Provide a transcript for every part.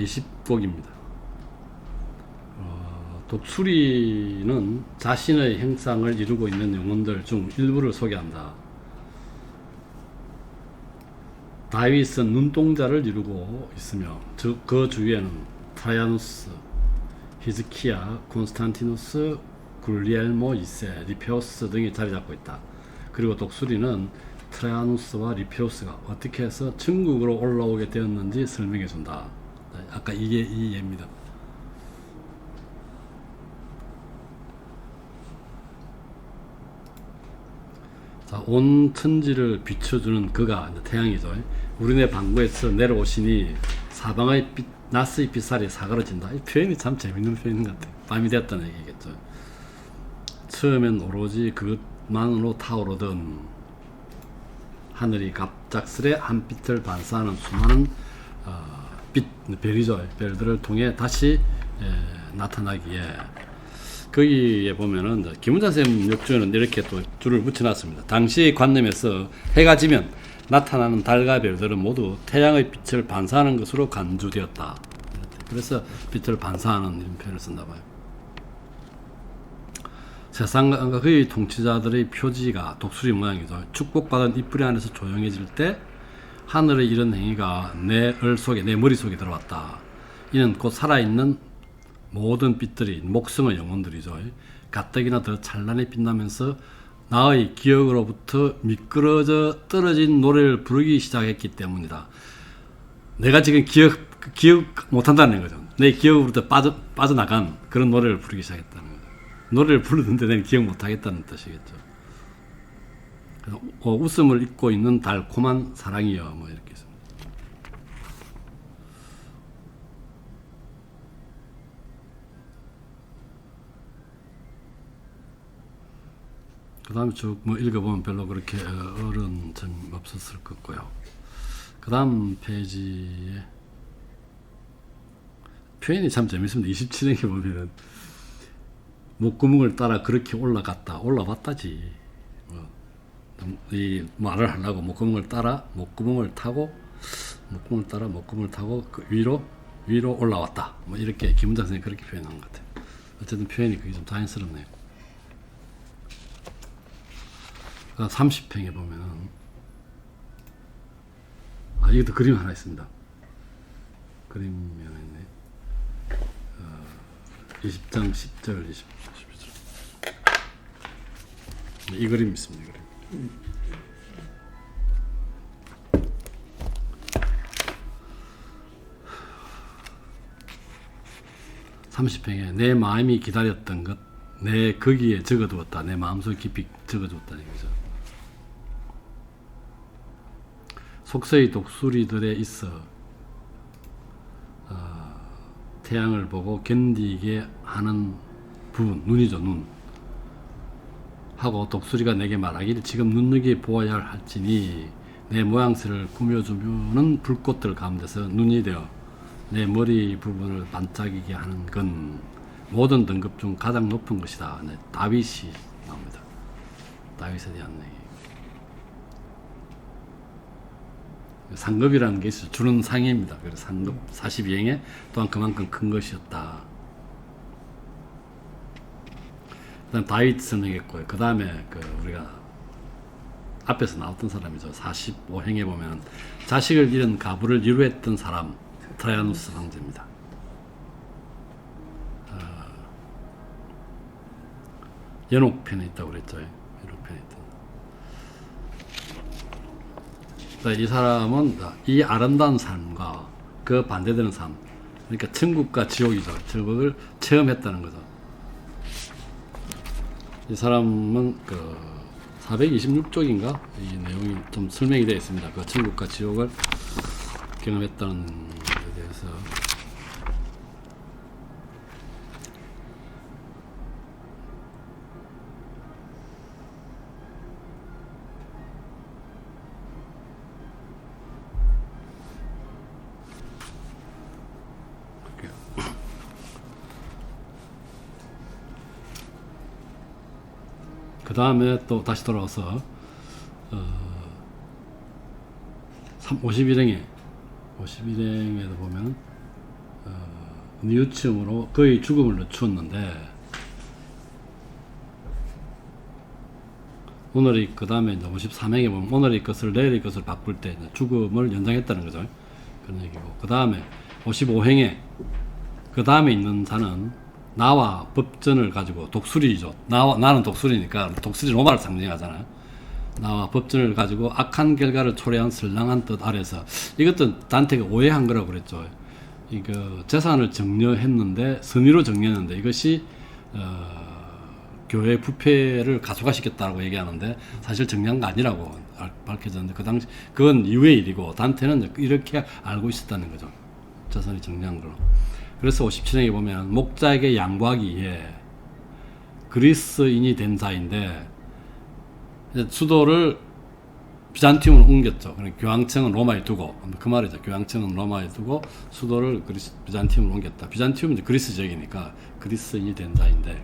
20곡입니다. 독수리는 자신의 형상을 이루고 있는 영혼들 중 일부를 소개한다. 다윗은 눈동자를 이루고 있으며 그 주위에는 트라야누스, 히즈키야, 콘스탄티누스, 굴리엘모 2세, 리페오스 등이 자리 잡고 있다. 그리고 독수리는 트라야누스와 리페오스가 어떻게 해서 천국으로 올라오게 되었는지 설명해 준다. 아까 이게 이 예입니다. 자, 온 천지를 비춰주는 그가 태양이죠. 우리네 방구에서 내려오시니 사방의 낮의 빛살이 사그러진다. 이 표현이 참 재밌는 표현인 것 같아요. 밤이 됐다는 얘기겠죠. 처음엔 오로지 그것만으로 타오르던 하늘이 갑작스레 한 빛을 반사하는 수많은 별이죠. 별들을 통해 다시 나타나기에, 거기에 보면은 김은자 선생님 역주에는 이렇게 또 줄을 붙여놨습니다. 당시 관념에서 해가 지면 나타나는 달과 별들은 모두 태양의 빛을 반사하는 것으로 간주되었다. 그래서 빛을 반사하는 이런 표현을 쓴다 봐요. 세상과 그의 통치자들의 표지가 독수리 모양이죠. 축복받은 잎뿌리 안에서 조용해질 때 하늘의 이런 행위가 내 속에, 내 머릿속에 들어왔다. 이는 곧 살아있는 모든 빛들이 목성의 영혼들이죠. 가뜩이나 더 찬란히 빛나면서 나의 기억으로부터 미끄러져 떨어진 노래를 부르기 시작했기 때문이다. 내가 지금 기억 못한다는 거죠. 내 기억으로부터 빠져나간 그런 노래를 부르기 시작했다는 거죠. 노래를 부르는데 내가 기억 못하겠다는 뜻이겠죠. 웃음을 잊고 있는 달콤한 사랑이여, 뭐 이렇게 있습니다. 그 다음에 쭉 뭐 읽어보면 별로 그렇게 어려운 점이 없었을 것 같고요. 그 다음 페이지에 표현이 참 재밌습니다. 27행에 보면은 목구멍을 따라 그렇게 올라봤다지. 이 말을 하려고 목구멍을 따라 목구멍을 타고 그 위로 올라왔다. 뭐 이렇게 김은자 선생님이 그렇게 표현한 것 같아요. 어쨌든 표현이 그게 좀 자연스럽네요. 30행에 보면은 이것도 그림 하나 있습니다. 그림이 하나 있네. 20장 10절 20절 이 그림 있습니다. 이 그림. 30행에 내 마음이 기다렸던 것, 내 거기에 적어두었다. 내 마음속 깊이 적어두었다는 얘기죠. 속세의 독수리들에 있어 태양을 보고 견디게 하는 부분, 눈이죠, 눈. 하고 독수리가 내게 말하기를 지금 눈여겨 보아야 할지니 내 모양새를 꾸며주는 불꽃들 가운데서 눈이 되어 내 머리 부분을 반짝이게 하는 건 모든 등급 중 가장 높은 것이다. 네, 다윗이 나옵니다. 다윗에 대한 얘기. 상급이라는 게 있어요. 주는 상입니다. 그래서 상급 42행에 또한 그만큼 큰 것이었다. 그 다음 다윗 설명했고요. 그 다음에 우리가 앞에서 나왔던 사람이죠. 45행에 보면 자식을 잃은 가부를 위로했던 사람 트라야누스 황제입니다. 연옥편에 있다고 그랬죠. 연옥편에 있다. 이 사람은 이 아름다운 삶과 그 반대되는 삶, 그러니까 천국과 지옥이죠. 지옥을 체험했다는 거죠. 이 사람은 426쪽인가 이 내용이 좀 설명이 되어 있습니다. 그 천국과 지옥을 경험했다는 것에 대해서. 그 다음에 또 다시 돌아와서 51행에도 보면 뉘우침으로 거의 죽음을 늦추었는데, 오늘의 그 다음에 이제 53행에 보면 오늘의 것을 내일의 것을 바꿀 때 죽음을 연장했다는 거죠. 그런 얘기고, 그 다음에 55행에 그 다음에 있는 자는 나와 법전을 가지고, 독수리죠. 나는 독수리니까 독수리 로마를 상징하잖아요. 나와 법전을 가지고 악한 결과를 초래한 선량한 뜻 아래서, 이것도 단테가 오해한 거라고 그랬죠. 이거 재산을 정려했는데, 선의로 정려했는데 이것이 교회 부패를 가속화시켰다고 얘기하는데, 사실 정리한 거 아니라고 밝혀졌는데, 그 당시 그건 이후의 일이고, 단테는 이렇게 알고 있었다는 거죠. 재산이 정리한 걸로. 그래서 57행에 보면 목자에게 양보하기 위해 그리스인이 된 자인데, 수도를 비잔티움으로 옮겼죠. 그러니까 교황청은 로마에 두고, 그 말이죠. 교황청은 로마에 두고 수도를 비잔티움으로 옮겼다. 비잔티움은 이제 그리스 지역이니까 그리스인이 된 자인데,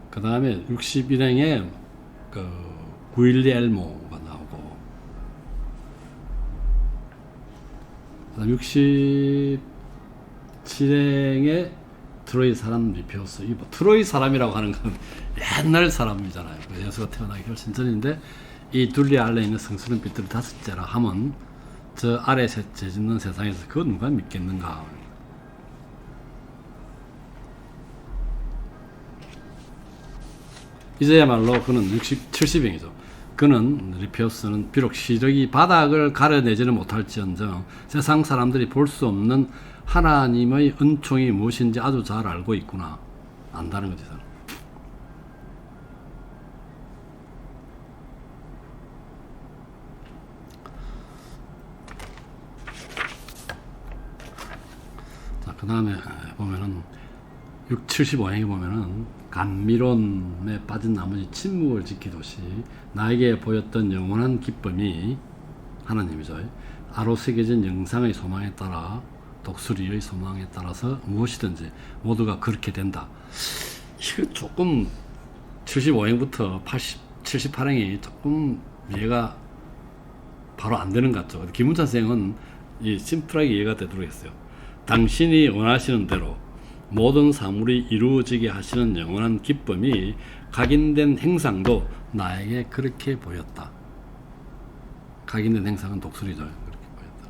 그 다음에 61행에 그 구일리엘모가 나오고, 그 다음 67행에 트로이 사람 리페우스. 이 트로이 사람이라고 하는 건 옛날 사람이잖아요. 예수가 태어나기 훨씬 전인데, 이 둘리 아래에 있는 성스러운 빛들 다섯째라 하면 저 아래 재짓는 세상에서 그거 누가 믿겠는가. 이제야말로 그는 70행이죠. 그는, 리페우스는 비록 시력이 바닥을 가려내지는 못할지언정 세상 사람들이 볼 수 없는 하나님의 은총이 무엇인지 아주 잘 알고 있구나. 안다는 거지. 자, 그 다음에 보면은 75행에 보면은 감미론에 빠진 나머지 침묵을 지키듯이 나에게 보였던 영원한 기쁨이, 하나님이죠. 아로 새겨진 영상의 소망에 따라, 독수리의 소망에 따라서 무엇이든지 모두가 그렇게 된다. 이거 조금 75행부터 78행이 조금 이해가 바로 안 되는 것 같죠. 김문찬 선생은 이 심플하게 이해가 되도록 했어요. 당신이 원하시는 대로 모든 사물이 이루어지게 하시는 영원한 기쁨이 각인된 행상도 나에게 그렇게 보였다. 각인된 행상은 독수리죠. 그렇게 보였다.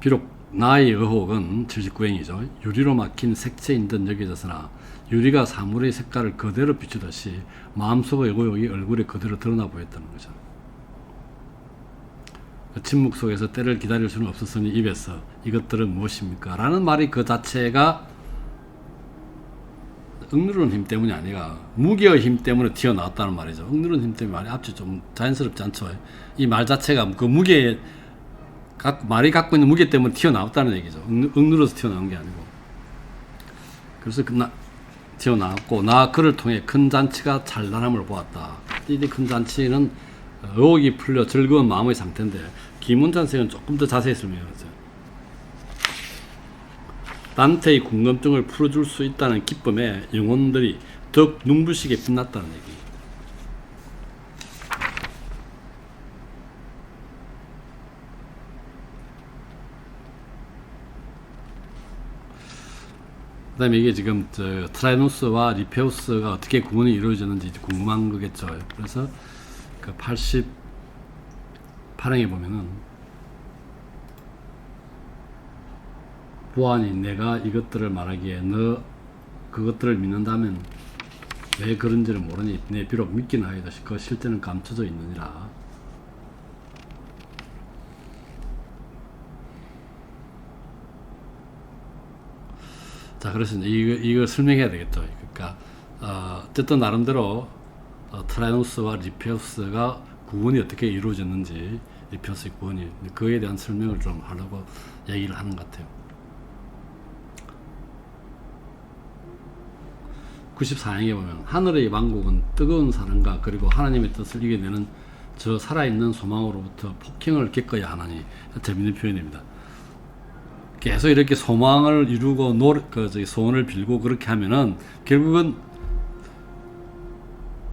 비록 나의 의혹은 79행이죠. 유리로 막힌 색채인 듯 여겨졌으나 유리가 사물의 색깔을 그대로 비추듯이 마음속의 의혹이 얼굴에 그대로 드러나 보였다는 거죠. 침묵 속에서 때를 기다릴 수는 없었으니 입에서 이것들은 무엇입니까? 라는 말이 그 자체가 억누르는 힘 때문이 아니라 무기의 힘 때문에 튀어나왔다는 말이죠. 억누르는 힘 때문에 말이 앞뒤 좀 자연스럽지 않죠. 이 말 자체가 그 무게, 말이 갖고 있는 무게 때문에 튀어나왔다는 얘기죠. 억누르서 튀어나온 게 아니고. 그래서 튀어나왔고, 나 그를 통해 큰 잔치가 찬란함을 보았다. 이 큰 잔치는 의혹이 풀려 즐거운 마음의 상태인데, 김문찬 선생은 조금 더 자세히 설명했죠. 단테의 궁금증을 풀어줄 수 있다는 기쁨에 영혼들이 더욱 눈부시게 빛났다는 얘기. 그 다음에 이게 지금 트라이노스와 리페우스가 어떻게 구분이 이루어졌는지 궁금한 거겠죠. 그래서 그 88행에 보면은 보아니 내가 이것들을 말하기에 너 그것들을 믿는다면 왜 그런지를 모르니 내 비록 믿긴 하여도 그 실제는 감춰져 있느니라. 자, 그래서 이걸 설명해야 되겠죠. 그러니까 어쨌든 나름대로 트라이노스와 리페우스가 구분이 어떻게 이루어졌는지, 리페우스의 구분이, 그에 대한 설명을 좀 하려고 얘기를 하는 것 같아요. 94행에 보면 하늘의 왕국은 뜨거운 사랑과 그리고 하나님의 뜻을 이겨내는 저 살아있는 소망으로부터 폭행을 겪어야 하나니. 재밌는 표현입니다. 계속 이렇게 소망을 이루고 소원을 빌고 그렇게 하면은 결국은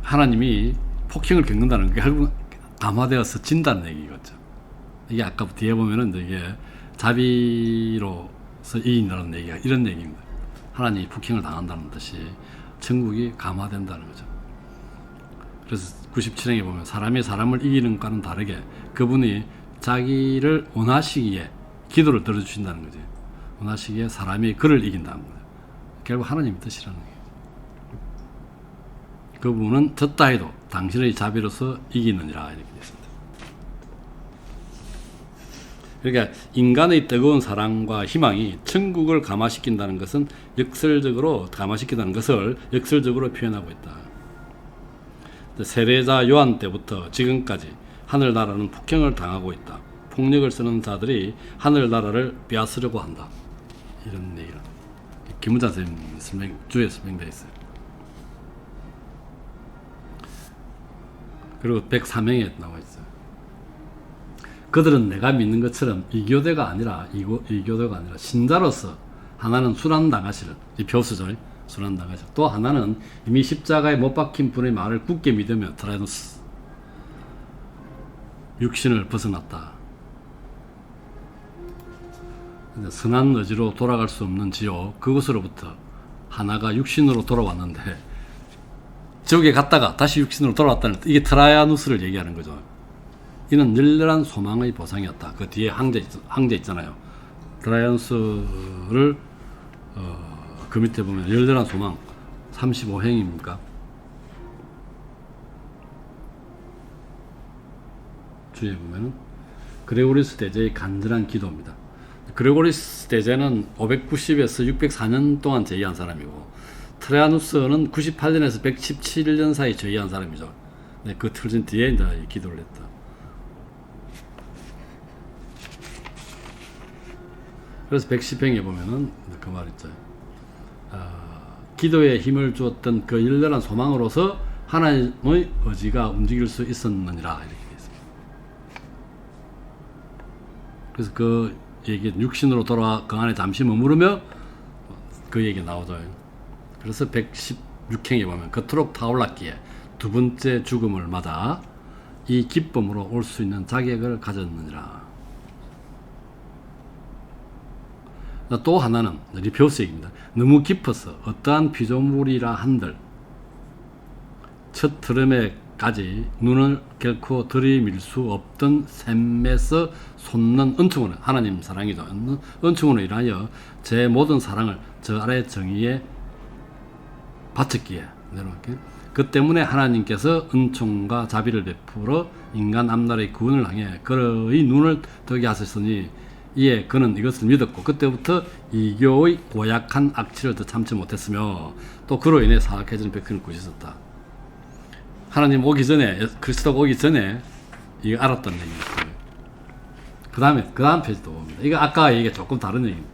하나님이 폭행을 겪는다는 게, 결국 감화되어서 진다는 얘기겠죠. 이게 아까 뒤에 보면은 이게 자비로서 이긴다는 얘기가 이런 얘기입니다. 하나님이 폭행을 당한다는 뜻이 천국이 감화된다는 거죠. 그래서 97행에 보면 사람이 사람을 이기는 것과는 다르게 그분이 자기를 원하시기에 기도를 들어주신다는 거죠. 원하시기에 사람이 그를 이긴다는 거죠. 결국 하나님의 뜻이라는 거예요. 그분은 졌다 해도 당신의 자비로서 이기느니라 이렇게 됐습니다. 그러니까 인간의 뜨거운 사랑과 희망이 천국을 감화시킨다는 것은 역설적으로 감화시킨다는 것을 역설적으로 표현하고 있다. 세례자 요한 때부터 지금까지 하늘나라는 폭행을 당하고 있다. 폭력을 쓰는 자들이 하늘나라를 빼앗으려고 한다. 이런 얘기를 김문자 선생님 주에 설명되어 있어요. 그리고 103행에 나와 있어요. 그들은 내가 믿는 것처럼 이교대가 아니라 신자로서 하나는 순환당하시는 이 표수죠. 순환당하시는 또 하나는 이미 십자가에 못 박힌 분의 말을 굳게 믿으며 트라이노스 육신을 벗어났다. 선한 의지로 돌아갈 수 없는 지옥 그곳으로부터 하나가 육신으로 돌아왔는데 지옥에 갔다가 다시 육신으로 돌아왔다는 이게 트라이아누스를 얘기하는 거죠. 이는 열렬한 소망의 보상이었다. 그 뒤에 항제 있잖아요. 트라이아누스를 그 밑에 보면 열렬한 소망 35행입니까? 주에 보면은 그레고리스 대제의 간절한 기도입니다. 그레고리스 대제는 590에서 604년 동안 제위한 사람이고 트라이아누스는 98년에서 117년 사이 제위한 사람이죠. 네, 그 틀진 뒤에 이제 기도를 했다. 그래서 110행에 보면은 그 말 있죠. 기도에 힘을 주었던 그 열렬한 소망으로서 하나님의 의지가 움직일 수 있었느니라 이렇게 되어 있습니다. 그래서 그 얘기 육신으로 돌아와 그 안에 잠시 머무르며 그 얘기 나오죠. 그래서 116행에 보면 그토록 타올랐기에 두 번째 죽음을 맞아 이 기쁨으로 올 수 있는 자격을 가졌느니라. 또 하나는 리표스입니다. 너무 깊어서 어떠한 피조물이라 한들 첫 트름에까지 눈을 결코 들이밀 수 없던 샘에서 솟는 은총으로 하나님 사랑이죠. 은총으로 인하여 제 모든 사랑을 저 아래 정의에 바쳤기에 그 때문에 하나님께서 은총과 자비를 베풀어 인간 앞날의 구원을 향해 그의 눈을 뜨게 하셨으니 이에 그는 이것을 믿었고 그때부터 이교의 고약한 악취를 더 참지 못했으며 또 그로 인해 사악해지는 백성을 꾸짖었다. 하나님 오기 전에 그리스도가 오기 전에 이거 알았던 얘기입니다. 그 다음 페이지도 봅니다. 이거 아까 얘기가 조금 다른 얘기입니다.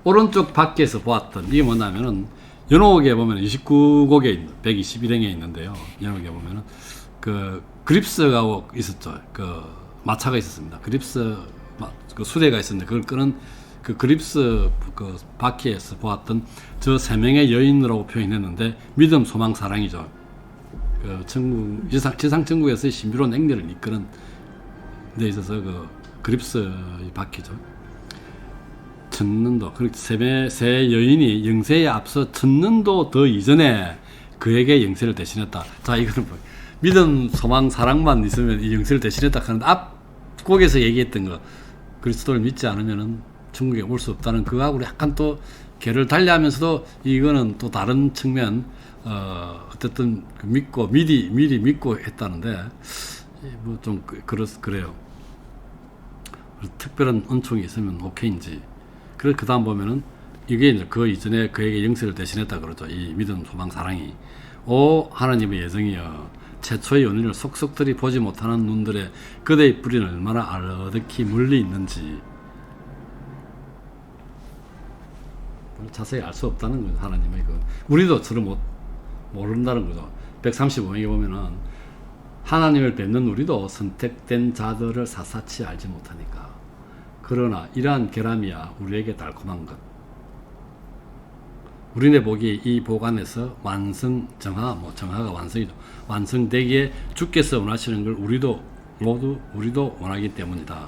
오른쪽 밖에서 보았던 이게 뭐냐면은 연옥에 보면 29곡에 있는 121행에 있는데요. 연옥에 보면은 그 그립스가 있었죠. 그 마차가 있었습니다. 그립스 그 수레가 있었는데 그걸 끄는 그 그립스 그 바퀴에서 보았던 저 세 명의 여인이라고 표현했는데 믿음, 소망, 사랑이죠. 그 천국 지상 천국에서의 신비로운 행렬을 이끄는 데 있어서 그 그립스 바퀴죠. 천년도 그렇게 세 여인이 영세에 앞서 천년도 더 이전에 그에게 영세를 대신했다. 자, 이거는 뭐 믿음, 소망, 사랑만 있으면 이 영세를 대신했다 하는데 앞 곡에서 얘기했던 거. 그리스도를 믿지 않으면은 천국에 올 수 없다는 그거하고 약간 또 개를 달리하면서도 이거는 또 다른 측면 어쨌든 그 믿고 미리 믿고 했다는데 뭐 좀 그래요. 특별한 은총이 있으면 오케이인지. 그래서 그 다음 보면은 이게 이제 그 이전에 그에게 영세를 대신했다 그러죠. 이 믿음, 소망, 사랑이. 오 하나님의 예정이여. 최초의 연인을 속속들이 보지 못하는 눈들의 그대의 뿌리는 얼마나 아득히 멀리 있는지 자세히 알 수 없다는 거죠. 하나님의 그 우리도 서로 모른다는 거죠. 135명에 보면은 하나님을 뵙는 우리도 선택된 자들을 사사치 알지 못하니까 그러나 이러한 계람이야 우리에게 달콤한 것. 우리네 복이 이 복 안에서 정화가 완성이죠. 완성되기에 주께서 원하시는 걸 우리도 모두 우리도 원하기 때문이다.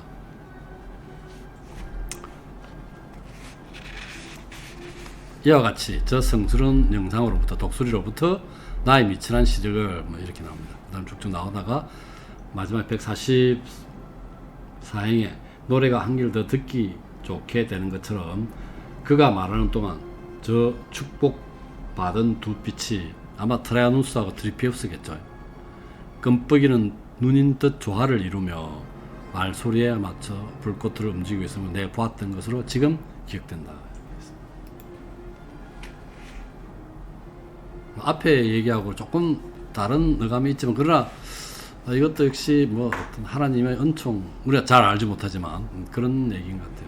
이와 같이 저 성스러운 영상으로부터 독수리로부터 나의 미천한 시적을 뭐 이렇게 나옵니다. 그 다음 쭉쭉 나오다가 마지막 144행에 노래가 한결 더 듣기 좋게 되는 것처럼 그가 말하는 동안 저 축복받은 두 빛이 아마 트라이아누스하고 트리피우스겠죠. 끔뻑이는 눈인 듯 조화를 이루며 말소리에 맞춰 불꽃을 움직이고 있음을 내가 보았던 것으로 지금 기억된다. 앞에 얘기하고 조금 다른 어감이 있지만 그러나 이것도 역시 뭐 어떤 하나님의 은총, 우리가 잘 알지 못하지만 그런 얘기인 것 같아요.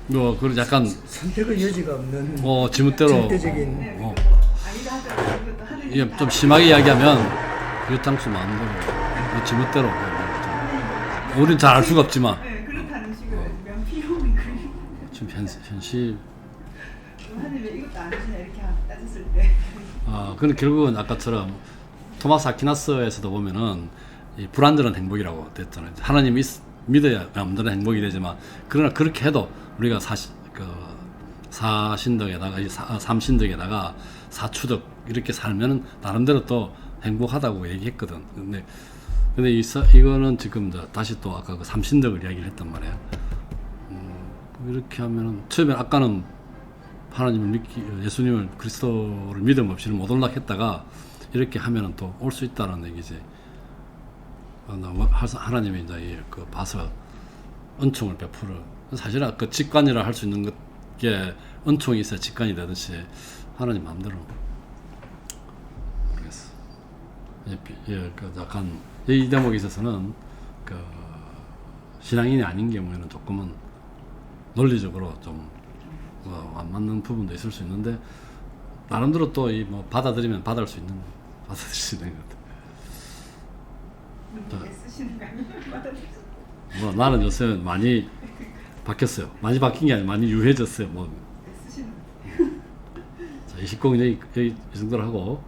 뭐 그런 약간 선택의 여지가 없는 지멋대로 절대적인 이게 좀 심하게 이야기하면 유탕수 마음대로 지멋대로 우린 잘 알 수가 없지만 그렇다는 식으로 명피용이 그림. 지금 현실 하늘에 이것도 안 주시냐 이렇게 따졌을 때. 근데 결국은 아까처럼 토마스 아퀴나스에서도 보면은 이 불완전한 행복이라고 됐잖아요. 하나님이 믿어야 완전한 행복이 되지만 그러나 그렇게 해도 우리가 사신덕에다가 삼신덕에다가 사추덕 이렇게 살면은 나름대로 또 행복하다고 얘기했거든. 근데 이거는 지금 다시 또 아까 그 삼신덕을 이야기를 했단 말이야. 이렇게 하면은 처음에 아까는 하나님을 예수님을 그리스도를 믿음 없이는 못 올라했다가 이렇게 하면은 또 올 수 있다는 얘기지. 하나님이 이제 그 봐서 은총을 베풀어. 사실 그 직관이라 할 수 있는 게 은총이 있어야 직관이 되듯이 하나님 마음대로 모르겠어. 그 약간 이 대목에 있어서는 그 신앙인이 아닌 경우에는 조금은 논리적으로 좀 안 맞는 부분도 있을 수 있는데 나름대로 또 이 뭐 받아들이면 받아들일 수 있는 것 같아요. 쓰시는 거 아니에요? 뭐 나는 요새 많이 바뀌었어요. 많이 바뀐 게 아니라 많이 유해졌어요. 뭐. 쓰시는. 자, 20공이 여기 이 정도로 하고